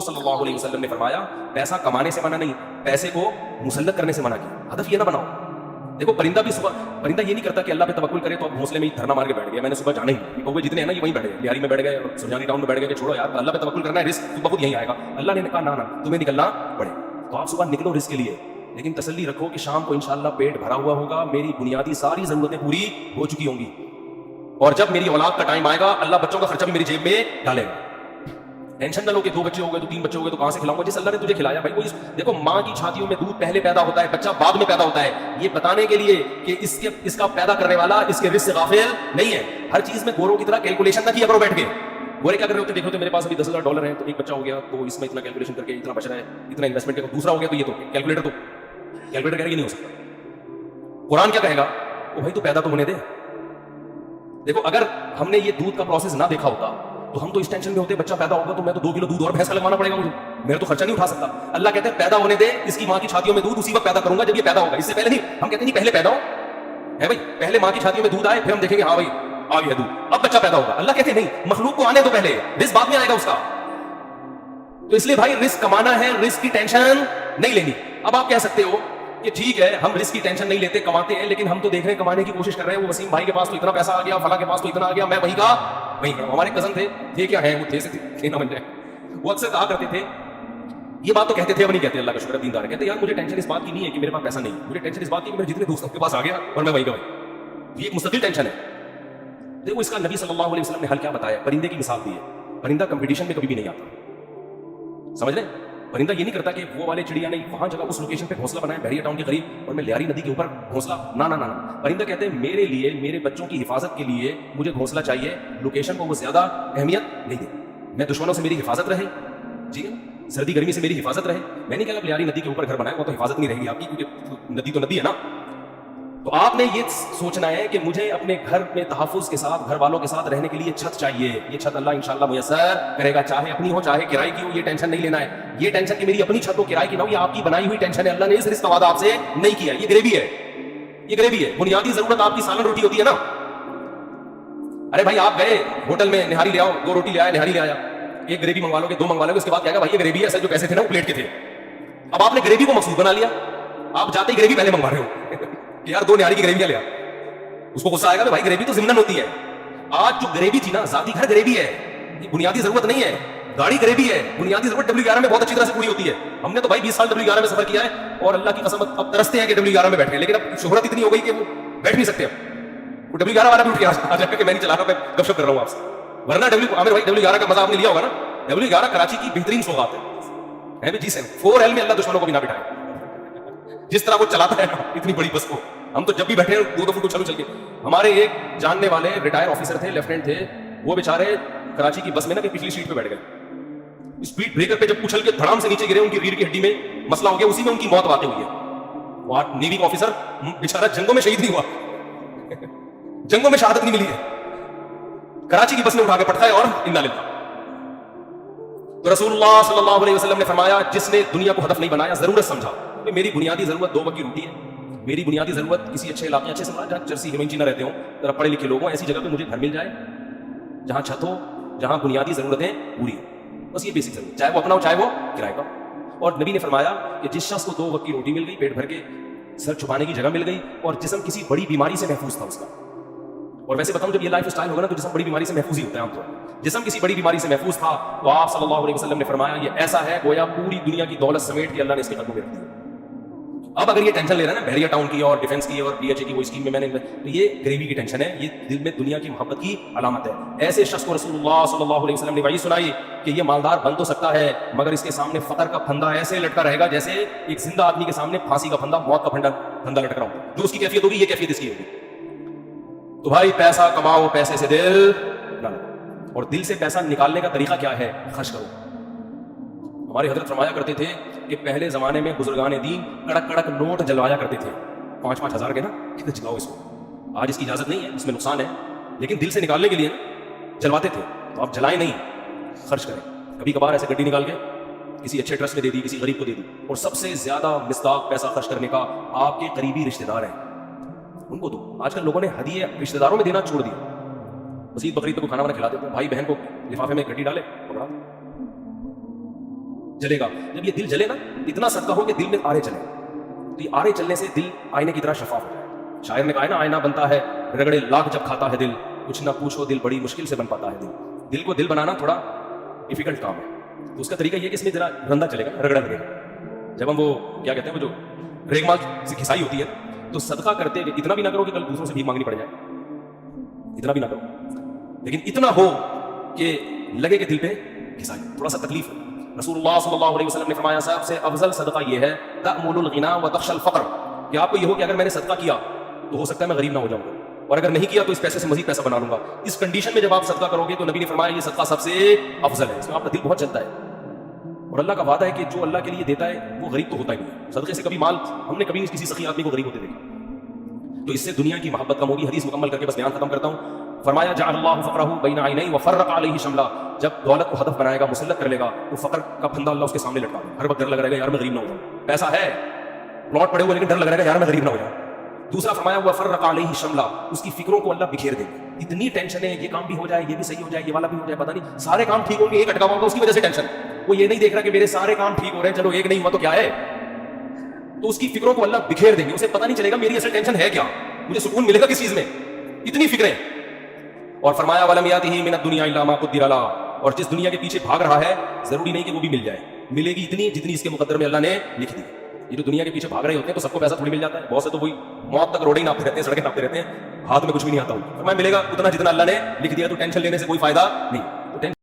सल्लल्लाहु अलैहि वसल्लम ने फरमाया पैसा कमाने से मना नहीं, पैसे को मुसल्लत करने से मना किया। हदफ ये ना बनाओ। देखो परिंदा भी सुबह, परिंदा ये नहीं करता कि अल्लाह पे तवक्कुल करे तो अब घोंसले में ही धरना मार के बैठ गया, मैंने सुबह जाना ही, कौवे जितने हैं ना ये वहीं बैठ गए, लिहारी में बैठ गए, सुरजानी टाउन में बैठ गए कि छोड़ो यार अल्लाह पे तवक्कुल करना है, रिस्क तो बहुत यहीं आएगा। अल्लाह ने कहा ना ना तुम्हें निकलना पड़े, तो आप सुबह निकलो रिस्क के लिए, लेकिन तसल्ली रखो कि शाम को इंशाल्लाह पेट भरा हुआ होगा, मेरी बुनियादी सारी जरूरतें पूरी हो चुकी होंगी, और जब मेरी औलाद का टाइम आएगा अल्लाह बच्चों का खर्चा भी मेरी जेब में डालेगा। टेंशन ना लो कि 2 बच्चे हो गए तो 3 बच्चे हो गए तो कहां से खिलाऊंगा, जिस अल्लाह ने तुझे खिलाया भाई। कोई देखो माँ की छातियों में दूध पहले पैदा होता है, बच्चा बाद में पैदा होता है, ये बताने के लिए कि इसका पैदा करने वाला इसके रिस्क से गाफिल नहीं है। हर चीज में गोरों की तरह कैलकुलेशन ना किया करो बैठ के। गोरे क्या कर रहे होते देखो, तो मेरे पास अभी $10,000 है, तो एक बच्चा हो गया तो इसमें इतना कैलकुलेशन करके इतना बच रहा है, इतना इन्वेस्टमेंट है, दूसरा हो गया तो ये तो कैलकुलेटर कह नहीं हो सकता। कुरान क्या कहेगा, ओ भाई तू पैदा तो होने दे। देखो अगर हमने ये दूध का प्रोसेस ना देखा होता तो हम तो इस टेंशन में होते बच्चा पैदा होगा तो मैं तो 2 किलो दूध और भैंस का लगवाना पड़ेगा मुझे, मेरा तो खर्चा नहीं उठा सकता। अल्लाह कहते हैं पैदा होने दे, इसकी माँ की छातियों में दूध उसी वक्त पैदा करूंगा जब ये पैदा होगा, इससे पहले नहीं। हम कहते नहीं पहले पैदा हो है भाई, पहले माँ की छातियों में दूध आए फिर हम देखेंगे हाँ भाई आ गया दूध, अब बच्चा पैदा होगा। अल्लाह कहते नहीं, मखलूक को आने दो पहले, रिस्क बाद में आएगा उसका। तो इसलिए भाई रिस्क कमाना है, रिस्क की टेंशन नहीं लेनी। अब आप कह सकते हो कि ठीक है हम रिस्क की टेंशन नहीं लेते, कमाते हैं, लेकिन हम तो देख रहे हैं कमाने की कोशिश कर रहे हैं, वो वसीम भाई के पास तो इतना पैसा आ गया, फला के पास तो इतना आ गया, मैं वहीं का वहीं का। हमारे कजन थे क्या है वो थे ना बन जाए, वो अक्सर कहा करते थे, ये बात तो कहते थे अब नहीं कहते, अल्लाह का शुक्र है दीनदार, कहते यार मुझे टेंशन इस बात की नहीं है कि मेरे पास पैसा नहीं है, मुझे टेंशन इस बात की मेरे जितने दोस्तों के पास आ गया और मैं वहीं का वहीं। ये एक मुस्तकिल टेंशन है। देखो इसका नबी सल्लल्लाहु अलैहि वसल्लम ने हल क्या बताया, परिंदे की मिसाल दी है। परिंदा कंपटीशन में कभी भी नहीं आता, समझ रहे? परिंदा ये नहीं करता कि वो वाले चिड़िया नहीं वहां जगह उस लोकेशन पे घोंसला बनाए बहरिया टाउन के करीब और मैं लियारी नदी के ऊपर घोंसला, ना ना ना ना। परिंदा कहते हैं मेरे लिए, मेरे बच्चों की हिफाजत के लिए मुझे घोंसला चाहिए, लोकेशन को वो ज्यादा अहमियत नहीं दे, मैं दुश्मनों से मेरी हिफाजत रहे, ठीक है, सर्दी गर्मी से मेरी हिफाजत रहे। मैं नहीं कहता लियारी नदी के ऊपर घर बनाए, वो तो हिफाजत नहीं रहेगी आपकी, क्योंकि नदी तो नदी है ना। तो आपने ये सोचना है कि मुझे अपने घर में तहफ़्फ़ुज़ के साथ, घर वालों के साथ रहने के लिए छत चाहिए, ये छत अल्लाह इंशाअल्लाह मुयस्सर करेगा, चाहे अपनी हो चाहे किराए की हो, ये टेंशन नहीं लेना है। ये टेंशन कि मेरी अपनी छत हो किराए की ना हो, ये आपकी बनाई हुई टेंशन है, अल्लाह ने इस रिस्क का वादा आपसे नहीं किया। ये ग्रेवी है, ये ग्रेवी है। बुनियादी जरूरत आपकी सालन रोटी होती है ना। अरे भाई आप गए होटल में, निहारी ले आओ, 2 रोटी ले आया, निहारी ले आया, 1 ग्रेवी मंगवा लोगे, 2 मंगवा लोगे, उसके बाद क्या भाई ये ग्रेवी है, असल जो पैसे थे ना वो प्लेट के थे। अब आपने ग्रेवी को मकसूद बना लिया, आप जाते ही ग्रेवी पहले मंगवा रहे हो कि यार 2 निहारी की ग्रेवी ले आ। उसको गुस्सा आएगा भाई ग्रेवी तो जिम्नन होती है। आज जो ग्रेवी थी ना, जाती घर ग्रेवी है, ये बुनियादी जरूरत नहीं है। गाड़ी ग्रेवी है, बुनियादी जरूरत W11 में बहुत अच्छी तरह से पूरी होती है। हमने तो भाई 20 साल W11 में सफर किया है और अल्लाह की कसम अब तरसते हैं कि W11 में बैठे, लेकिन अब शोहरत इतनी हो गई कि वो बैठ नहीं सकते। अब वो W11 वाला भी उठ गया आ जाकर कि मैं नहीं चला रहा, मैं गपशप कर रहा हूँ आपसे। वरना आमिर भाई W11 का मजा आपने लिया होगा ना। W11 कराची की बेहतरीन सौगात है जी सर। 4L में अल्लाह दुश्मनों को भी ना बिठाए, जिस तरह वो चलाता है ना इतनी बड़ी बस को। हम तो जब भी बैठे हैं 2 फुट चलो चल के। हमारे एक जानने वाले रिटायर ऑफिसर थे, लेफ्टिनेंट थे, वो बेचारे कराची की बस में ना पिछली सीट पे बैठ गए। स्पीड ब्रेकर पे जब उछल के धड़ाम से नीचे गिरे, उनकी रीढ़ की हड्डी में मसला हो गया, उसी में उनकी मौत वाक़ई हुई है। वो नेवी का ऑफिसर बेचारा जंगों में शहीद नहीं हुआ जंगों में शहादत नहीं मिली है, कराची की बस में उठा के पटका है और इन्ना लिल्लाह। तो रसूलुल्लाह सल्लल्लाहु अलैहि वसल्लम ने फरमाया जिसने दुनिया को हदफ नहीं बनाया, जरूरत समझा कि मेरी बुनियादी जरूरत 2 वक्त की रोटी है, मेरी बुनियादी जरूरत किसी अच्छे इलाके, अच्छे से जहाँ चरसी हीरोइन ना रहते हो, जरा पढ़े लिखे लोग हो, ऐसी जगह पे मुझे घर मिल जाए जहां छत हो, जहां बुनियादी जरूरतें पूरी हो, बस ये बेसिक जरूरत, चाहे वो अपना हो चाहे वो किराए का। और नबी ने फरमाया कि जिस शख्स को 2 वक्त की रोटी मिल गई, पेट भर के सर छुपाने की जगह मिल गई, और जिस्म किसी बड़ी बीमारी से महफूज था उसका। और वैसे बताऊं जब ये लाइफ स्टाइल होगा ना तो जिस्म बड़ी बीमारी से महफूज ही होता है आमतौर। जिस्म किसी बड़ी बीमारी से महफूज था तो आप सल्लल्लाहु अलैहि वसल्लम ने फरमाया ये ऐसा है गोया पूरी दुनिया की दौलत समेट के अल्लाह ने इसके कदमों में रख दी। अब अगर ये टेंशन ले रहा है ना बहरिया टाउन की और डिफेंस की और DHA की वो स्कीम में मैंने, तो ये ग्रेवी की टेंशन है, ये दिल में दुनिया की मोहब्बत की अलामत है। ऐसे शख्स को रसूलुल्लाह सल्लल्लाहु अलैहि वसल्लम ने वही सुनाई कि ये मालदार बन तो सकता है मगर इसके सामने फकर का फंदा ऐसे लटका रहेगा जैसे एक जिंदा आदमी के सामने फांसी का फंदा, मौत का फंदा लटक रहा हो। जो उसकी कैफियत होगी ये कैफियत इसकी होगी। तो भाई पैसा कमाओ, पैसे से दिल ना लो, और दिल से पैसा निकालने का तरीका क्या है, खर्च करो। हमारे हजरत फरमाया करते थे कि पहले जमाने में बुजुर्गान दीन कड़क कड़क नोट जलवाया करते थे, 5-5 हज़ार के ना, कितने जलाओ इसको। आज इसकी इजाजत नहीं है, इसमें नुकसान है, लेकिन दिल से निकालने के लिए जलवाते थे। तो आप जलाएं नहीं, खर्च करें। कभी कभार ऐसे गड्डी निकाल के किसी अच्छे ट्रस्ट में दे दी, किसी गरीब को दे दी। और सबसे ज्यादा मिस्दाक पैसा खर्च करने का आपके करीबी रिश्तेदार हैं, उनको दो। आजकल लोगों ने हदिये रिश्तेदारों में देना छोड़ दिया। मसीद बकरीद को खाना वाना खिला देते हैं, भाई बहन को लिफाफे में गड्डी डाले, पकड़ा। जले जब ये दिल जले ना, इतना सदका हो कि दिल में आरे चले, तो ये आरे चलने से दिल आईने की तरह शफाफ हो जाए। शायर ने कहा है ना, आईना बनता है रगड़े लाख जब खाता है दिल, कुछ ना पूछो दिल बड़ी मुश्किल से बन पाता है दिल। दिल को दिल बनाना थोड़ा डिफिकल्ट काम है, तो उसका तरीका ये कि इसमें जरा रंधा चलेगा, रगड़ा लगेगा। जब हम वो क्या कहते हैं, वो जो रेगमाल से घिसाई होती है, तो सदका करते हुए इतना भी ना करो कि कल दूसरों से भीख मांगनी पड़ जाए, इतना भी ना करो, लेकिन इतना हो कि लगे कि दिल पे घिसाई, थोड़ा सा तकलीफ हो। रसूलुल्लाह सल्लल्लाहु अलैहि वसल्लम ने फरमाया, सबसे अफजल सदका ये है तअमुलुल गिना व तख्शल फक्र, कि आपको ये हो कि अगर मैंने सदका किया तो हो सकता है मैं गरीब ना हो जाऊंगा, और अगर नहीं किया तो इस पैसे से मजीद पैसा बना लूंगा। इस कंडीशन में जब आप सदका करोगे तो नबी ने फरमाया ये सदका सबसे अफजल है, इसमें आपका दिल बहुत चलता है। और अल्लाह का वादा है कि जो अल्लाह के लिए देता है वो गरीब तो होता ही नहीं। सदके से कभी माल, हमने कभी किसी सखी आदमी को गरीब होते देखा। तो इससे दुनिया की मोहब्बत कम होगी। हदीस मुकम्मल करके बस बयान खत्म करता हूँ। फरमाया जअलल्लाहु फक़रहु बैना ऐनैहि व फ़र्रक़ अलैहि शमला, जब दौलत को हदफ बनाएगा, मुसल्लत कर लेगा, तो फकर का फंदा अल्लाह उसके सामने लटका देगा। हर वक्त डर लग रहेगा यार मैं गरीब ना हो जाऊं, पैसा है, प्लॉट पड़े हुए, लेकिन डर लग रहेगा यार मैं गरीब ना हो जाऊं। दूसरा फरमाया व फ़र्रक़ अलैहि शमला, उसकी फिक्रों को अल्लाह बिखेर देगा। इतनी टेंशन है, ये काम भी हो जाए, ये भी सही हो जाए, ये वाला भी हो जाए, पता नहीं सारे काम ठीक होंगे, एक अटका होगा, उसकी वजह से टेंशन। वो ये नहीं देख रहा कि मेरे सारे काम ठीक हो रहे हैं, चलो एक नहीं हुआ तो क्या है, तो उसकी फिक्रों को अल्लाह बिखेर देंगे। उसे पता नहीं चलेगा मेरी असल टेंशन है क्या, मुझे सुकून मिलेगा किस चीज में, इतनी फिक्रें। और फरमाया वलम यातिही मिनद दुनिया इल्ला मा क़ुद्दिर ला, और जिस दुनिया के पीछे भाग रहा है जरूरी नहीं कि वो भी मिल जाए, मिलेगी इतनी जितनी इसके मुकद्दर में अल्लाह ने लिख दी। ये जो दुनिया के पीछे भाग रहे होते हैं तो सबको पैसा थोड़ी मिल जाता है, बहुत से तो वही मौत तक रोडें नापते रहते हैं, सड़कें नापते रहते हैं, हाथ में कुछ भी नहीं आता। फरमाया मिलेगा उतना जितना अल्लाह ने लिख दिया, तो टेंशन लेने से कोई फायदा नहीं।